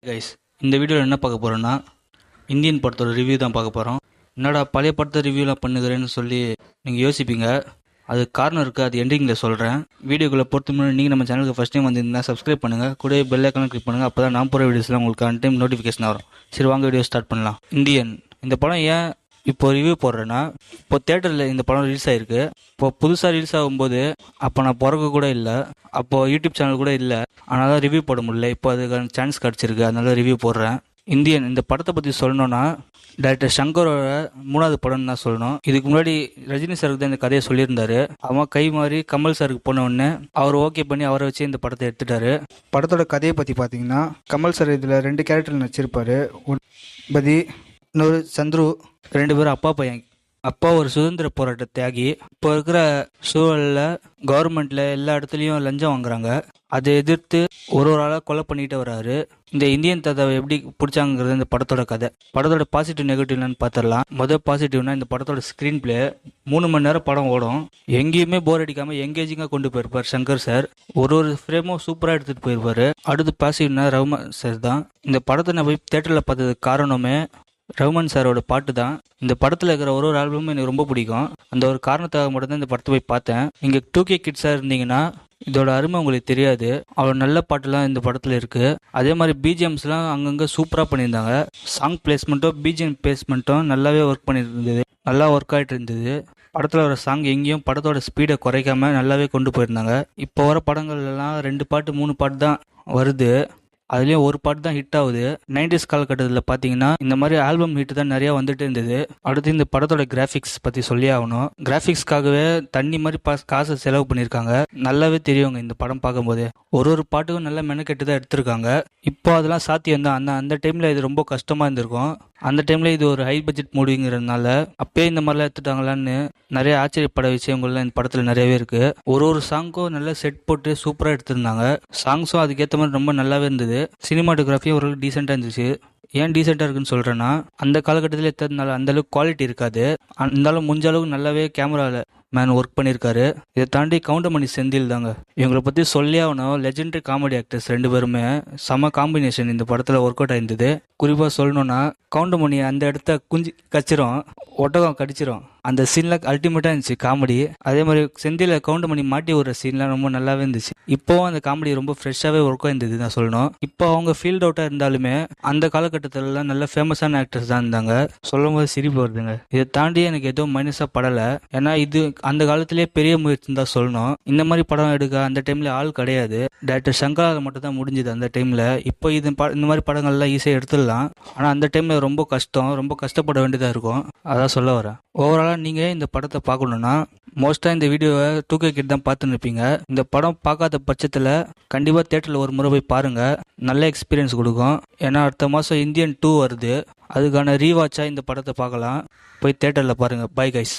Guys, இந்த வீடியோவில் என்ன பார்க்க போகிறோன்னா இந்தியன் படத்தோட ரிவ்யூ தான் பார்க்க போகிறோம். என்னடா பழைய படத்தை ரிவ்யூலாம் பண்ணுகிறேன்னு சொல்லி நீங்கள் யோசிப்பீங்க. அது காரணம் இருக்குது, அது எண்டிங்கில் சொல்கிறேன். வீடியோக்குள்ளே பொறுத்த முன்னாடி நீங்கள் நம்ம சேனலுக்கு ஃபஸ்ட் டைம் வந்திருந்தா சப்ஸ்கிரைப் பண்ணுங்கள், கூட பெல் ஐக்கானை கிளிக் பண்ணுங்கள். அப்போ தான் நான் போகிற வீடியோஸ்லாம் உங்களுக்கு ஆன் டைம் நோட்டிஃபிகேஷன் வரும். சரி, வாங்க வீடியோ ஸ்டார்ட் பண்ணலாம். இந்தியன் இந்த படம் ஏன் இப்போ ரிவ்யூ போடுறேன்னா, இப்போ தேட்டரில் இந்த படம் ரிலீஸ் ஆகிருக்கு. இப்போ புதுசாக ரிலீஸ் ஆகும்போது அப்போ நான் பிறக்க கூட இல்லை, அப்போது யூடியூப் சேனல் கூட இல்லை. அதனால தான் ரிவ்யூ போட முடியல. இப்போ அதுக்கான சான்ஸ் கிடச்சிருக்கு, அதனால ரிவ்யூ போடுறேன். இந்தியன் இந்த படத்தை பற்றி சொல்லணும்னா, டைரக்டர் சங்கரோட 3வது படம்னு தான் சொல்லணும். இதுக்கு முன்னாடி ரஜினி சாருக்கு தான் இந்த கதையை சொல்லியிருந்தாரு. அவன் கை மாறி கமல் சாருக்கு போன உடனே அவர் ஓகே பண்ணி அவரை வச்சு இந்த படத்தை எடுத்துட்டாரு. படத்தோட கதையை பற்றி பார்த்தீங்கன்னா, கமல் சார் இதில் 2 கேரக்டர் நடிச்சிருப்பாரு. பதி இன்னொரு சந்துரு, 2 பேரும் அப்பா பையன். அப்பா ஒரு சுதந்திர போராட்ட தியாகி. இப்போ இருக்கிற சூழலில் கவர்மெண்ட்டில் எல்லா இடத்துலையும் லஞ்சம் வாங்குறாங்க. அதை எதிர்த்து ஒரு ஆளாக கொலை பண்ணிட்டு வர்றாரு. இந்த இந்தியன் தாத்தாவை எப்படி பிடிச்சாங்கிறது இந்த படத்தோட கதை. படத்தோட பாசிட்டிவ் நெகட்டிவ்னு பார்த்துடலாம். முதல் பாசிட்டிவ்னா, இந்த படத்தோட ஸ்க்ரீன் பிளே 3 மணி நேரம் படம் ஓடும். எங்கேயுமே போர் அடிக்காமல் எங்கேஜிங்காக கொண்டு போயிருப்பார் சங்கர் சார். ஒரு ஃப்ரேமும் சூப்பராக எடுத்துகிட்டு போயிருப்பார். அடுத்து பாசிட்டிவ்னா ரஹ்மான் சார் தான். இந்த படத்தை நான் போய் தேட்டரில் பார்த்ததுக்கு காரணமே ரஹ்மான் சாரோட பாட்டு தான். இந்த படத்தில் இருக்கிற ஒரு ஆல்பமும் எனக்கு ரொம்ப பிடிக்கும். அந்த ஒரு காரணத்துக்காக மட்டும்தான் இந்த படத்தை போய் பார்த்தேன். நீங்கள் 2K கிட்ஸாக இருந்தீங்கன்னா இதோட அருமை உங்களுக்கு தெரியாது. அவ்வளோ நல்ல பாட்டுலாம் இந்த படத்தில் இருக்குது. அதே மாதிரி பிஜிஎம்ஸ்லாம் அங்கங்கே சூப்பராக பண்ணியிருந்தாங்க. சாங் பிளேஸ்மெண்ட்டும் பிஜிஎம் பிளேஸ்மெண்ட்டும் நல்லாவே ஒர்க் பண்ணியிருந்தது, நல்லா ஒர்க் ஆகிட்டு இருந்தது. படத்தில் வர சாங் எங்கேயும் படத்தோட ஸ்பீடை குறைக்காம நல்லாவே கொண்டு போயிருந்தாங்க. இப்போ வர படங்கள்லாம் 2 பாட்டு 3 பாட்டு தான் வருது, அதுலேயும் ஒரு பாட்டு தான் ஹிட் ஆகுது. 90s காலகட்டத்தில் பார்த்தீங்கன்னா இந்த மாதிரி ஆல்பம் ஹிட் தான் நிறையா வந்துட்டு இருந்தது. அடுத்து இந்த படத்தோட கிராஃபிக்ஸ் பற்றி சொல்லி ஆகணும். கிராஃபிக்ஸ்க்காகவே தண்ணி மாதிரி காசை செலவு பண்ணியிருக்காங்க. நல்லாவே தெரியுங்க இந்த படம் பார்க்கும்போது. ஒரு பாட்டுக்கும் நல்ல மெனக்கெட்டு தான் எடுத்திருக்காங்க. இப்போ அதெல்லாம் சாத்தியம் தான். அந்த டைமில் இது ரொம்ப கஷ்டமாக இருந்திருக்கும். அந்த டைமில் இது ஒரு ஹை பட்ஜெட் மூவிங்கிறதுனால அப்பயே இந்த மாதிரிலாம் எடுத்துட்டாங்களான்னு நிறைய ஆச்சரியப்பட விஷயங்கள்லாம் இந்த படத்தில் நிறையவே இருக்குது. ஒரு சாங்க்கும் நல்லா செட் போட்டு சூப்பராக எடுத்திருந்தாங்க. சாங்ஸும் அதுக்கேற்ற மாதிரி ரொம்ப நல்லாவே இருந்தது. சினிமாட்டோகிராஃபியும் ஒரு டீசெண்டாக இருந்துச்சு. ஏன் டீசெண்டாக இருக்குன்னு சொல்கிறேன்னா, அந்த காலகட்டத்தில் எடுத்ததுனால அந்தளவுக்கு குவாலிட்டி இருக்காது. இருந்தாலும் முடிஞ்ச அளவுக்கு நல்லாவே கேமராவில் மேன் ஒர்க் பண்ணியிருக்காரு. இதை தாண்டி கவுண்டமணி செந்தில் தாங்க. இவங்களை பற்றி சொல்லி ஆகணும். லெஜெண்டரி காமெடி ஆக்டர்ஸ் 2 பேருமே செம காம்பினேஷன் இந்த படத்தில் ஒர்க் அவுட் ஆயிருந்தது. குறிப்பாக சொல்லணும்னா, கவுண்டமணி அந்த இடத்த குஞ்சு கச்சிரும், ஒட்டகம் கடிச்சிரும். அந்த சீன்லாம் அல்டிமேட்டாக இருந்துச்சு காமெடி. அதே மாதிரி செந்தில் கவுண்டமணி மாட்டி விடுற சீன்லாம் ரொம்ப நல்லாவே இருந்துச்சு. இப்போவும் அந்த காமெடி ரொம்ப ஃப்ரெஷ்ஷாகவே ஒர்க் ஆயிருந்தது தான் சொல்லணும். இப்போ அவங்க ஃபீல்ட் அவுட்டாக இருந்தாலுமே அந்த காலகட்டத்திலலாம் நல்ல ஃபேமஸான ஆக்டர்ஸ் தான் இருந்தாங்க. சொல்லும் போது சிரிப்பு வருதுங்க. இதை தாண்டி எனக்கு எதுவும் மைனஸாக படலை. ஏன்னா இது அந்த காலத்திலேயே பெரிய முயற்சி தான் சொல்லணும். இந்த மாதிரி படம் எடுக்க அந்த டைமில் ஆள் கிடையாது. டைரக்டர் சங்கரால் மட்டும் தான் முடிஞ்சுது அந்த டைமில். இப்போ இந்த மாதிரி படங்கள்லாம் ஈஸியாக எடுத்துடலாம். ஆனால் அந்த டைமில் ரொம்ப கஷ்டம், ரொம்ப கஷ்டப்பட வேண்டியதாக இருக்கும். அதான் சொல்ல வரேன். ஓவராலாக நீங்கள் இந்த படத்தை பார்க்கணுன்னா மோஸ்ட்டாக இந்த வீடியோவை 2K கிட் தான் பார்த்துன்னு இருப்பீங்க. இந்த படம் பார்க்காத பட்சத்தில் கண்டிப்பாக தேட்டரில் ஒரு முறை போய் பாருங்கள். நல்ல எக்ஸ்பீரியன்ஸ் கொடுக்கும். ஏன்னா அடுத்த மாதம் இந்தியன் 2 வருது. அதுக்கான ரீவாட்சாக இந்த படத்தை பார்க்கலாம். போய் தேட்டரில் பாருங்கள். Bye guys.